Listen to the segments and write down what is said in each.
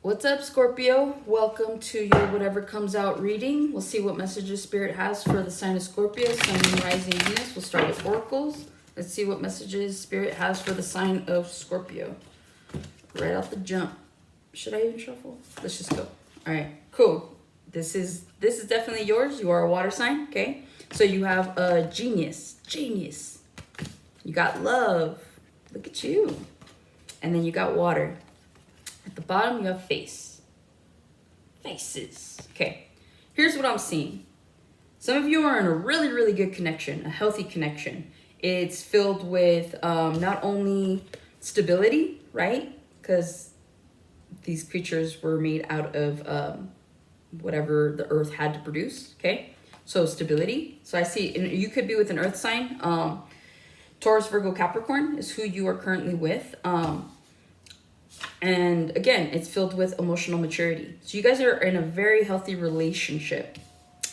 What's up, Scorpio? Welcome to your Whatever Comes Out reading. We'll see what messages Spirit has for the sign of Scorpio, Sun, Moon, Rising, Venus. We'll start with oracles. Let's see what messages Spirit has for the sign of Scorpio. Right off the jump. Should I even shuffle? Let's just go. All right, cool. This is definitely yours. You are a water sign, okay? So you have a genius. You got love. Look at you. And then you got water. At the bottom, you have faces. Okay, here's what I'm seeing. Some of you are in a really, really good connection, a healthy connection. It's filled with not only stability, right? Because these creatures were made out of whatever the earth had to produce, okay? So stability. So I see, you could be with an earth sign. Taurus, Virgo, Capricorn is who you are currently with. And again, it's filled with emotional maturity. So you guys are in a very healthy relationship.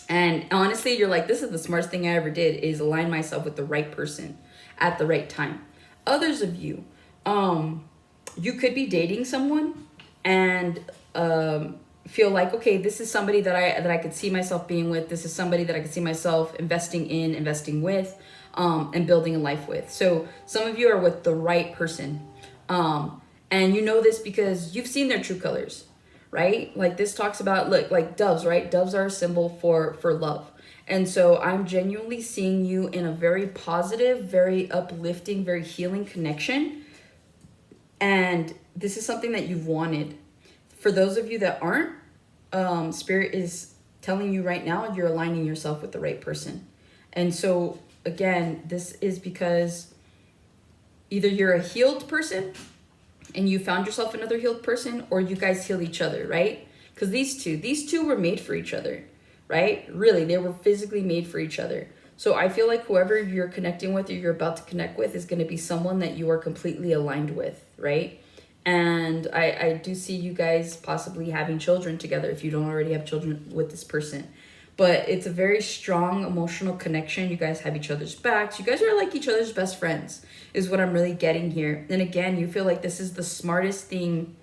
And honestly, you're like, this is the smartest thing I ever did, is align myself with the right person at the right time. Others of you, you could be dating someone and feel like, okay, this is somebody that I could see myself being with. This is somebody that I could see myself investing with, and building a life with. So some of you are with the right person. And you know this because you've seen their true colors, right? Like this talks about, look, like doves, right? Doves are a symbol for love. And so I'm genuinely seeing you in a very positive, very uplifting, very healing connection. And this is something that you've wanted. For those of you that aren't, Spirit is telling you right now, you're aligning yourself with the right person. And so again, this is because either you're a healed person and you found yourself another healed person, or you guys heal each other, right? Because these two were made for each other, right? Really, they were physically made for each other. So I feel like whoever you're connecting with or you're about to connect with is going to be someone that you are completely aligned with, right? And I do see you guys possibly having children together if you don't already have children with this person. But it's a very strong emotional connection. You guys have each other's backs. You guys are like each other's best friends is what I'm really getting here. And again, you feel like this is the smartest thing.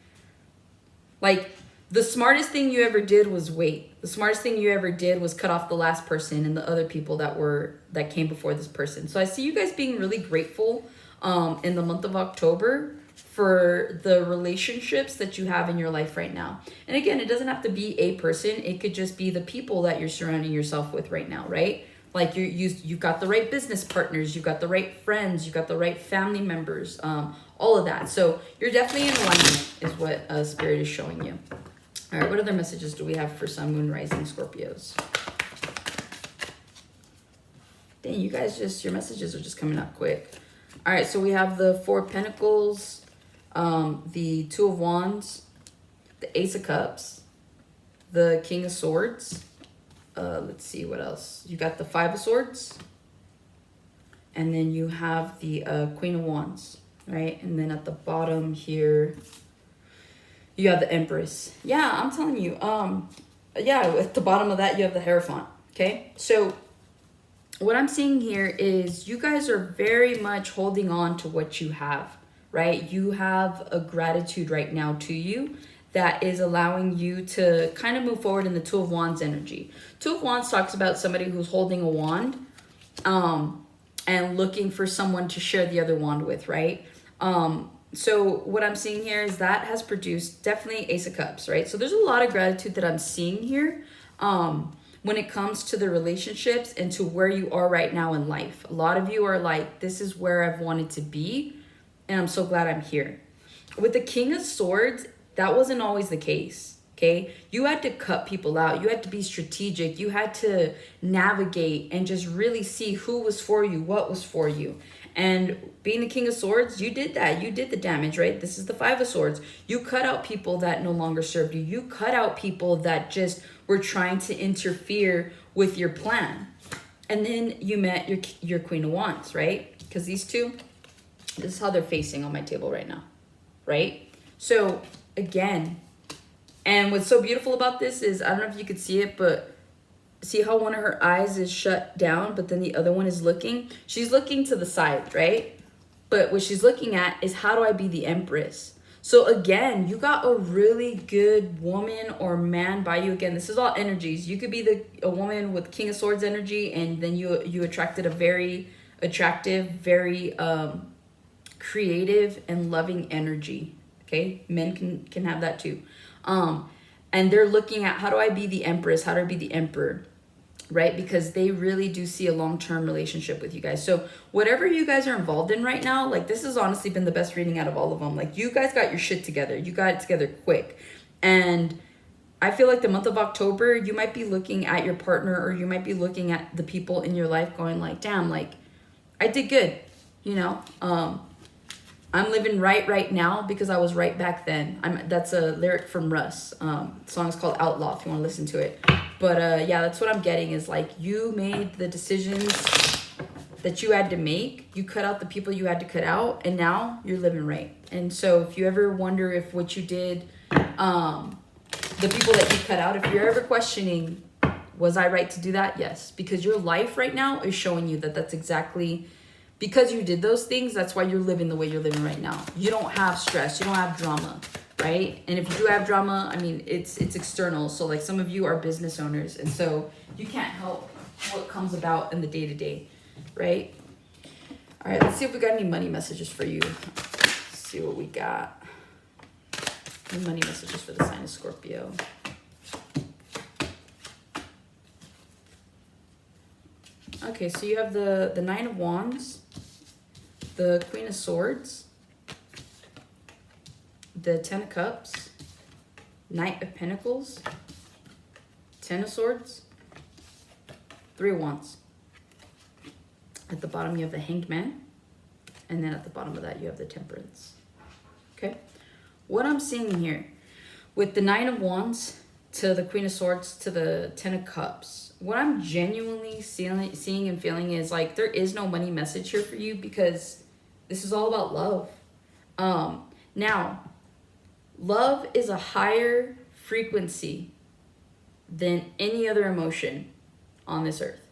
Like the smartest thing you ever did was wait. The smartest thing you ever did was cut off the last person and the other people that came before this person. So I see you guys being really grateful in the month of October for the relationships that you have in your life right now. And again, it doesn't have to be a person. It could just be the people that you're surrounding yourself with right now, right? Like you've got the right business partners, you've got the right friends, you've got the right family members, all of that. So you're definitely in alignment is what Spirit is showing you. All right, what other messages do we have for Sun, Moon, Rising, Scorpios? Dang, you guys your messages are just coming up quick. All right, so we have the Four of Pentacles, the Two of Wands, the Ace of Cups, the King of Swords. Let's see what else. You got the Five of Swords. And then you have the Queen of Wands, right? And then at the bottom here, you have the Empress. Yeah, I'm telling you. Yeah, at the bottom of that, you have the Hierophant, okay? So what I'm seeing here is you guys are very much holding on to what you have, right? You have a gratitude right now to you that is allowing you to kind of move forward in the Two of Wands energy. Two of Wands talks about somebody who's holding a wand and looking for someone to share the other wand with, right? So what I'm seeing here is that has produced definitely Ace of Cups, right? So there's a lot of gratitude that I'm seeing here when it comes to the relationships and to where you are right now in life. A lot of you are like, this is where I've wanted to be, and I'm so glad I'm here. With the King of Swords, that wasn't always the case, okay? You had to cut people out. You had to be strategic. You had to navigate and just really see who was for you, what was for you. And being the King of Swords, you did that. You did the damage, right? This is the Five of Swords. You cut out people that no longer served you. You cut out people that just were trying to interfere with your plan. And then you met your Queen of Wands, right? Because these two, this is how they're facing on my table right now, right? So again, and what's so beautiful about this is, I don't know if you could see it, but see how one of her eyes is shut down, but then the other one is looking? She's looking to the side, right? But what she's looking at is, how do I be the Empress? So again, you got a really good woman or man by you. Again, this is all energies. You could be a woman with King of Swords energy, and then you attracted a very attractive, very creative and loving energy. Okay, men can have that too. And they're looking at, how do I be the empress? How do I be the emperor? Right? Because they really do see a long-term relationship with you guys. So whatever you guys are involved in right now, like, this has honestly been the best reading out of all of them. Like, you guys got your shit together. You got it together quick. And I feel like the month of October, you might be looking at your partner, or you might be looking at the people in your life going like, damn, like, I did good, you know? I'm living right now because I was right back then. That's a lyric from Russ. The song's called Outlaw, if you want to listen to it. But yeah, that's what I'm getting, is like, you made the decisions that you had to make. You cut out the people you had to cut out, and now you're living right. And so if you ever wonder if what you did, the people that you cut out, if you're ever questioning, was I right to do that? Yes, because your life right now is showing you that that's exactly... Because you did those things, that's why you're living the way you're living right now. You don't have stress. You don't have drama, right? And if you do have drama, I mean, it's external. So, like, some of you are business owners, and so you can't help what comes about in the day-to-day, right? All right, let's see if we got any money messages for you. Let's see what we got. Any money messages for the sign of Scorpio. Okay, so you have the Nine of Wands, the Queen of Swords, the Ten of Cups, Knight of Pentacles, Ten of Swords, Three of Wands. At the bottom, you have the Hanged Man, and then at the bottom of that, you have the Temperance. Okay, what I'm seeing here, with the Nine of Wands to the Queen of Swords to the Ten of Cups, what I'm genuinely seeing and feeling is like, there is no money message here for you, because this is all about love. Now, love is a higher frequency than any other emotion on this earth.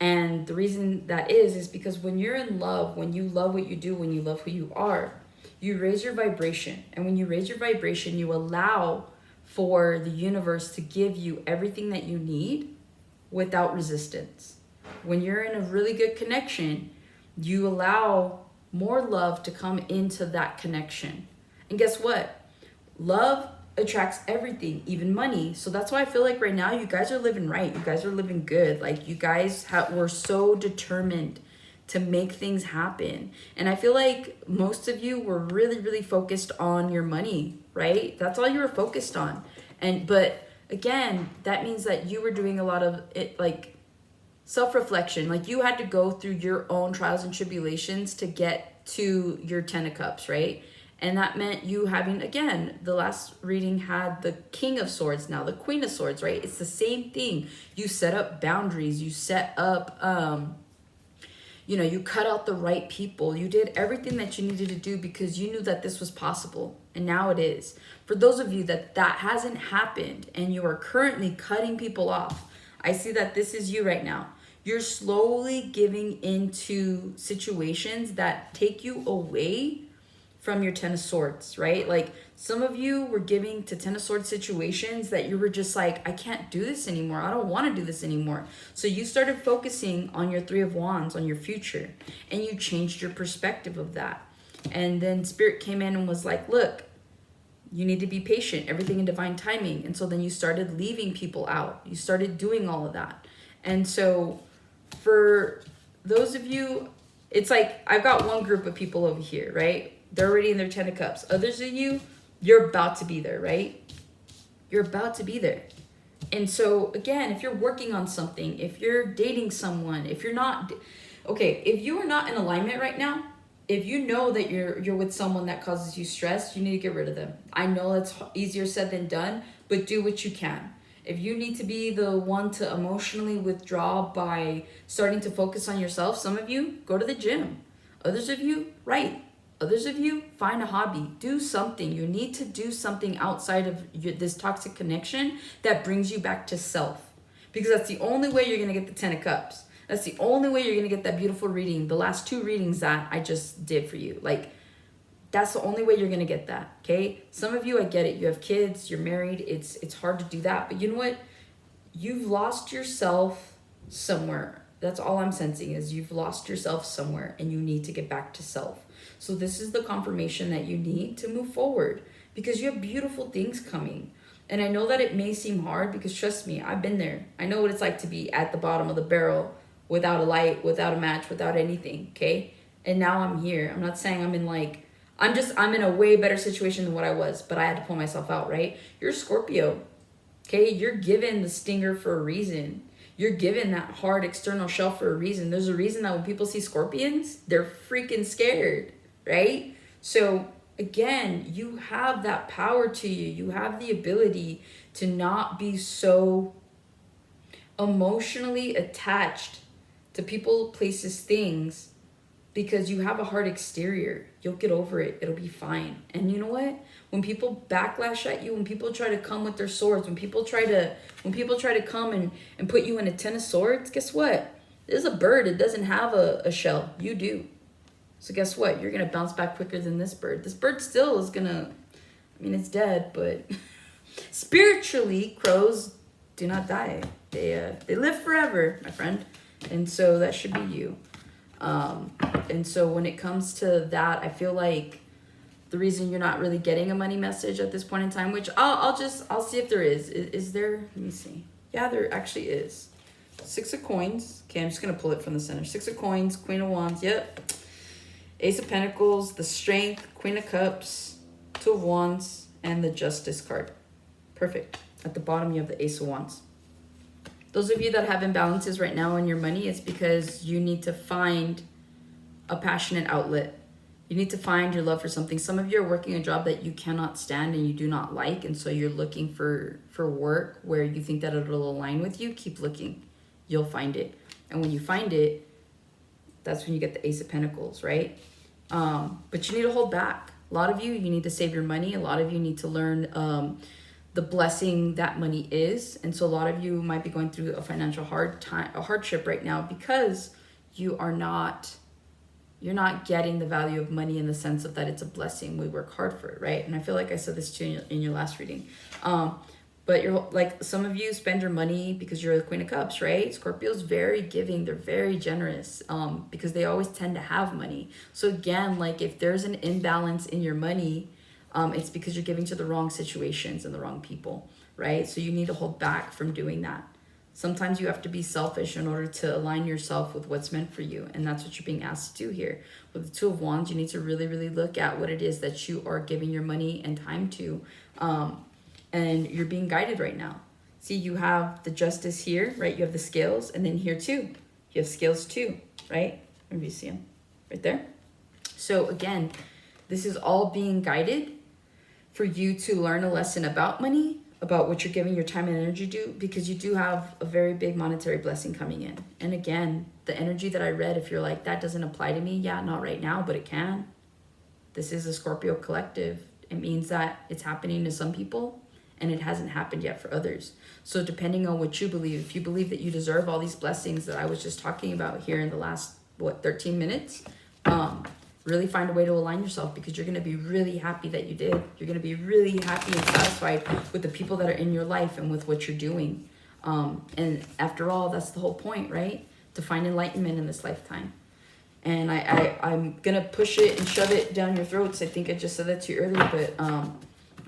And the reason that is because when you're in love, when you love what you do, when you love who you are, you raise your vibration. And when you raise your vibration, you allow for the universe to give you everything that you need without resistance. When you're in a really good connection, you allow more love to come into that connection. And guess what? Love attracts everything, even money. So that's why I feel like right now you guys are living right. You guys are living good. Like, you guys were so determined to make things happen. And I feel like most of you were really, really focused on your money, right? That's all you were focused on. But again, that means that you were doing a lot of it, like self-reflection. Like, you had to go through your own trials and tribulations to get to your Ten of Cups, right? And that meant you having, again, the last reading had the King of Swords, now the Queen of Swords, right? It's the same thing. You set up boundaries. You set up, you cut out the right people. You did everything that you needed to do because you knew that this was possible. And now it is. For those of you that hasn't happened and you are currently cutting people off, I see that this is you right now. You're slowly giving into situations that take you away from your Ten of Swords, right? Like, some of you were giving to Ten of Swords situations that you were just like, I can't do this anymore. I don't want to do this anymore. So you started focusing on your Three of Wands, on your future, and you changed your perspective of that. And then Spirit came in and was like, look, you need to be patient, everything in divine timing. And so then you started leaving people out. You started doing all of that. And so for those of you, it's like, I've got one group of people over here, right? They're already in their Ten of Cups. Others of you, you're about to be there, right? You're about to be there. And so again, if you're working on something, if you're dating someone, if you're not, okay, if you are not in alignment right now, if you know that you're with someone that causes you stress, you need to get rid of them. I know it's easier said than done, but do what you can. If you need to be the one to emotionally withdraw by starting to focus on yourself, some of you, go to the gym. Others of you, write. Others of you, find a hobby. Do something. You need to do something outside of this toxic connection that brings you back to self. Because that's the only way you're going to get the Ten of Cups. That's the only way you're going to get that beautiful reading. The last two readings that I just did for you. Like, That's the only way you're going to get that, okay? Some of you, I get it. You have kids, you're married. It's hard to do that. But you know what? You've lost yourself somewhere. That's all I'm sensing is you've lost yourself somewhere and you need to get back to self. So this is the confirmation that you need to move forward because you have beautiful things coming. And I know that it may seem hard because trust me, I've been there. I know what it's like to be at the bottom of the barrel without a light, without a match, without anything, okay? And now I'm here. I'm not saying I'm in like, I'm in a way better situation than what I was, but I had to pull myself out, right? You're Scorpio, okay? You're given the stinger for a reason. You're given that hard external shell for a reason. There's a reason that when people see scorpions, they're freaking scared, right? So again, you have that power to you. You have the ability to not be so emotionally attached to people, places, things, because you have a hard exterior. You'll get over it. It'll be fine. And you know what? When people backlash at you, when people try to come with their swords, when people try to come and put you in a 10 of swords, guess what? There's a bird. It doesn't have a shell. You do. So guess what? You're going to bounce back quicker than this bird. This bird still is going to, I mean, it's dead, but spiritually, crows do not die. They live forever, my friend. And so that should be you. And so when it comes to that, I feel like the reason you're not really getting a money message at this point in time, which I'll see if there is. Is there? Let me see. Yeah, there actually is. 6 of coins. Okay, I'm just going to pull it from the center. 6 of coins, Queen of Wands. Yep. Ace of Pentacles, the Strength, Queen of Cups, 2 of Wands, and the Justice card. Perfect. At the bottom, you have the Ace of Wands. Those of you that have imbalances right now in your money, it's because you need to find a passionate outlet. You need to find your love for something. Some of you are working a job that you cannot stand and you do not like, and so you're looking for work where you think that it'll align with you. Keep looking. You'll find it. And when you find it, that's when you get the Ace of Pentacles, right? But you need to hold back. A lot of you need to save your money. A lot of you need to learn the blessing that money is. And so a lot of you might be going through a financial hardship right now because you're not getting the value of money in the sense of that it's a blessing. We work hard for it, right? And I feel like I said this to you in your last reading. But you're like, some of you spend your money because you're the Queen of Cups, right? Scorpio's very giving. They're very generous because they always tend to have money. So again, like if there's an imbalance in your money, it's because you're giving to the wrong situations and the wrong people, right? So you need to hold back from doing that. Sometimes you have to be selfish in order to align yourself with what's meant for you. And that's what you're being asked to do here. With the 2 of Wands, you need to really, really look at what it is that you are giving your money and time to. And you're being guided right now. See, you have the Justice here, right? You have the Scales. And then here too, you have Scales too, right? Maybe you see them right there. So again, this is all being guided for you to learn a lesson about money, about what you're giving your time and energy to, because you do have a very big monetary blessing coming in. And again, the energy that I read, if you're like, that doesn't apply to me, yeah, not right now, but it can. This is a Scorpio collective. It means that it's happening to some people and it hasn't happened yet for others. So depending on what you believe, if you believe that you deserve all these blessings that I was just talking about here in the last, 13 minutes, really find a way to align yourself, because you're going to be really happy that you did. You're going to be really happy and satisfied with the people that are in your life and with what you're doing. And after all, that's the whole point, right? To find enlightenment in this lifetime. And I'm going to push it and shove it down your throats. I think I just said that to you earlier, but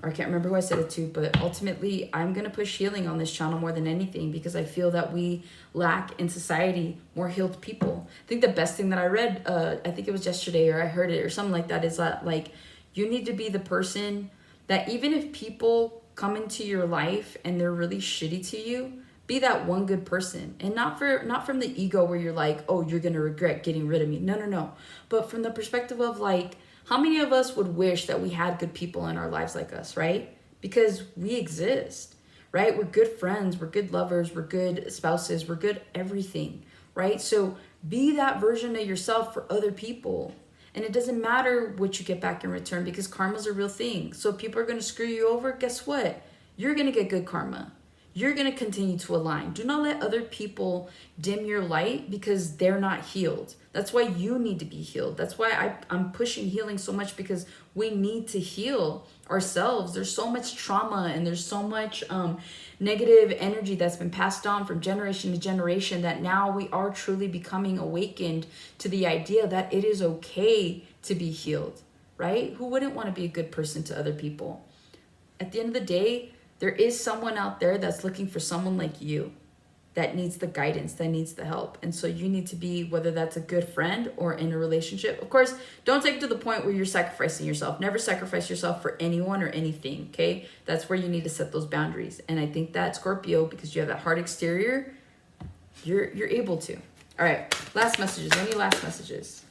or I can't remember who I said it to, but ultimately I'm going to push healing on this channel more than anything, because I feel that we lack in society more healed people. I think the best thing that I read, I think it was yesterday or I heard it or something like that, is that like you need to be the person that even if people come into your life and they're really shitty to you, be that one good person. And not from the ego where you're like, oh, you're going to regret getting rid of me. No. But from the perspective of like, how many of us would wish that we had good people in our lives like us, right? Because we exist, right? We're good friends, we're good lovers, we're good spouses, we're good everything, right? So be that version of yourself for other people. And it doesn't matter what you get back in return, because karma's a real thing. So if people are going to screw you over, guess what? You're going to get good karma. You're going to continue to align. Do not let other people dim your light because they're not healed. That's why you need to be healed. That's why I'm pushing healing so much, because we need to heal ourselves. There's so much trauma and there's so much negative energy that's been passed on from generation to generation, that now we are truly becoming awakened to the idea that it is okay to be healed, right? Who wouldn't want to be a good person to other people? At the end of the day, there is someone out there that's looking for someone like you, that needs the guidance, that needs the help. And so you need to be, whether that's a good friend or in a relationship. Of course, don't take it to the point where you're sacrificing yourself. Never sacrifice yourself for anyone or anything, okay? That's where you need to set those boundaries. And I think that Scorpio, because you have that hard exterior, you're able to. All right, last messages. Any last messages?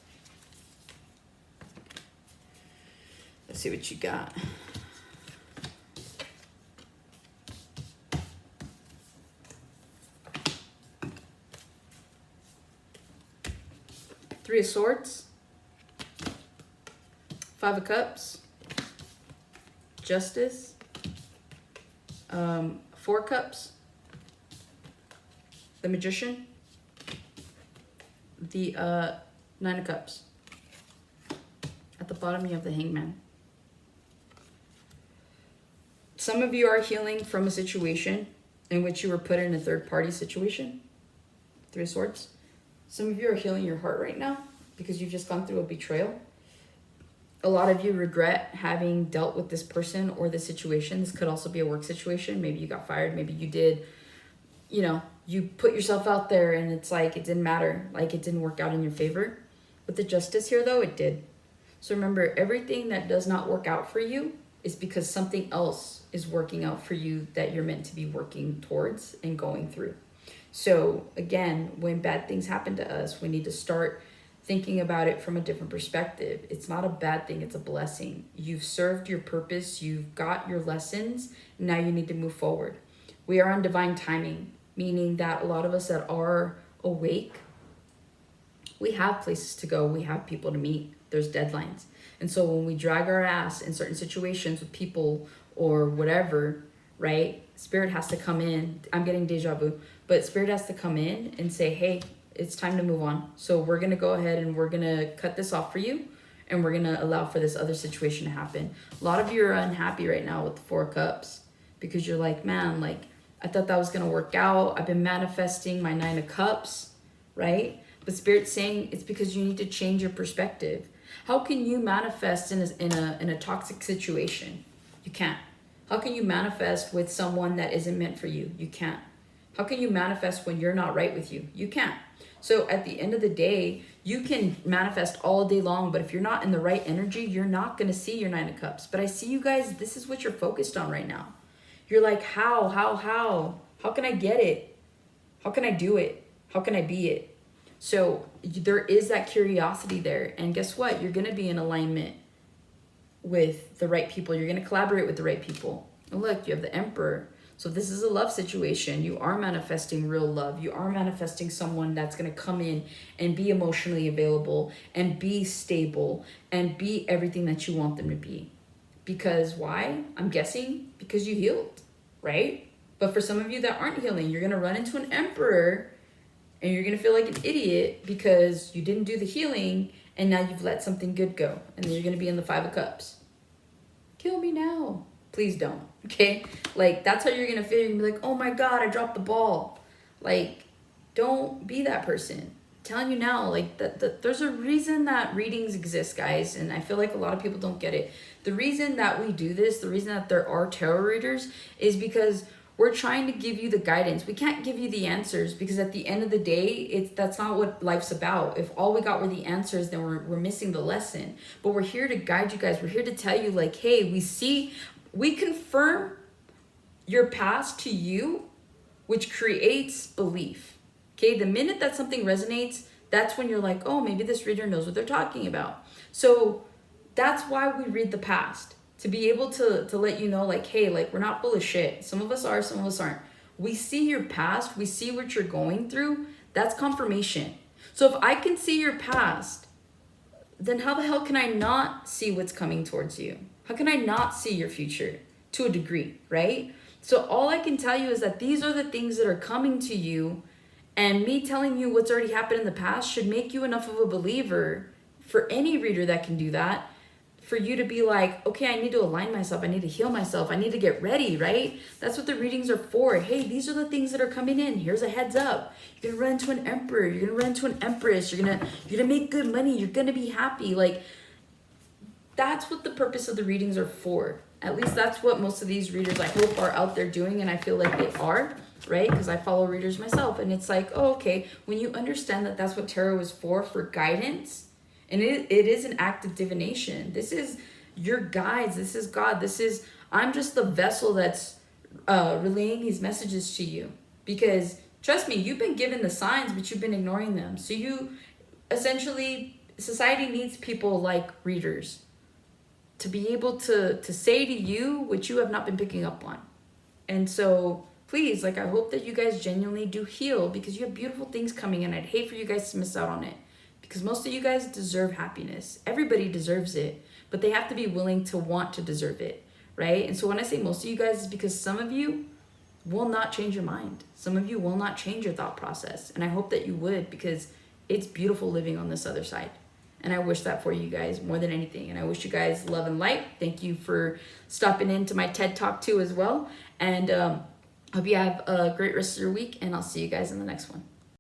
Let's see what you got. Three of Swords, Five of Cups, Justice, Four Cups, the Magician, the Nine of Cups. At the bottom, you have the Hangman. Some of you are healing from a situation in which you were put in a third-party situation. Three of Swords. Some of you are healing your heart right now because you've just gone through a betrayal. A lot of you regret having dealt with this person or this situation. This could also be a work situation. Maybe you got fired. Maybe you did, you put yourself out there and it's like it didn't matter. Like it didn't work out in your favor. With the Justice here, though, it did. So remember, everything that does not work out for you is because something else is working out for you that you're meant to be working towards and going through. So again, when bad things happen to us, we need to start thinking about it from a different perspective. It's not a bad thing, it's a blessing. You've served your purpose, you've got your lessons, now you need to move forward. We are on divine timing, meaning that a lot of us that are awake, we have places to go, we have people to meet, there's deadlines. And so when we drag our ass in certain situations with people or whatever, right? Spirit has to come in. I'm getting deja vu. But Spirit has to come in and say, hey, it's time to move on. So we're going to go ahead and we're going to cut this off for you. And we're going to allow for this other situation to happen. A lot of you are unhappy right now with the Four of Cups. Because you're like, man, like, I thought that was going to work out. I've been manifesting my Nine of Cups, right? But Spirit's saying it's because you need to change your perspective. How can you manifest in a toxic situation? You can't. How can you manifest with someone that isn't meant for you? You can't. How can you manifest when you're not right with you? You can't. So at the end of the day, you can manifest all day long, but if you're not in the right energy, you're not going to see your Nine of Cups. But I see you guys, this is what you're focused on right now. You're like, how? How can I get it? How can I do it? How can I be it? So there is that curiosity there. And guess what? You're going to be in alignment with the right people. You're going to collaborate with the right people. And look, you have the Emperor. So this is a love situation. You are manifesting real love. You are manifesting someone that's going to come in and be emotionally available and be stable and be everything that you want them to be. Because why? I'm guessing because you healed, right? But for some of you that aren't healing, you're going to run into an Emperor and you're going to feel like an idiot because you didn't do the healing and now you've let something good go. And then you're going to be in the Five of Cups. Kill me now. Please don't, okay? Like, that's how you're going to feel. You're going to be like, oh my God, I dropped the ball. Like, don't be that person. I'm telling you now, like, there's a reason that readings exist, guys. And I feel like a lot of people don't get it. The reason that we do this, the reason that there are tarot readers is because we're trying to give you the guidance. We can't give you the answers because at the end of the day, that's not what life's about. If all we got were the answers, then we're missing the lesson. But we're here to guide you guys. We're here to tell you, like, hey, we confirm your past to you, which creates belief. Okay, the minute that something resonates, that's when you're like, oh, maybe this reader knows what they're talking about. So that's why we read the past. To be able to let you know, like, hey, like, we're not full of shit. Some of us are, some of us aren't. We see your past. We see what you're going through. That's confirmation. So if I can see your past, then how the hell can I not see what's coming towards you? How can I not see your future to a degree, right? So all I can tell you is that these are the things that are coming to you And me telling you what's already happened in the past should make you enough of a believer for any reader that can do that, for you to be like, okay, I need to align myself. I need to heal myself. I need to get ready, right? That's what the readings are for. Hey, these are the things that are coming in. Here's a heads up. You're gonna run into an emperor. You're gonna run into an empress. You're gonna make good money. You're gonna be happy. Like, that's what the purpose of the readings are for. At least that's what most of these readers, I hope, are out there doing, and I feel like they are, right? Because I follow readers myself, and it's like, oh, okay, when you understand that that's what tarot is for guidance, and it is an act of divination. This is your guides. This is God. I'm just the vessel that's relaying these messages to you. Because, trust me, you've been given the signs, but you've been ignoring them. So you, essentially, society needs people like readers to be able to say to you what you have not been picking up on. And so, please, like, I hope that you guys genuinely do heal, because you have beautiful things coming, and I'd hate for you guys to miss out on it. Because most of you guys deserve happiness. Everybody deserves it, but they have to be willing to want to deserve it, right? And so when I say most of you guys, is because some of you will not change your mind. Some of you will not change your thought process. And I hope that you would, because it's beautiful living on this other side. And I wish that for you guys more than anything. And I wish you guys love and light. Thank you for stopping into my TED Talk too as well. And hope you have a great rest of your week, and I'll see you guys in the next one.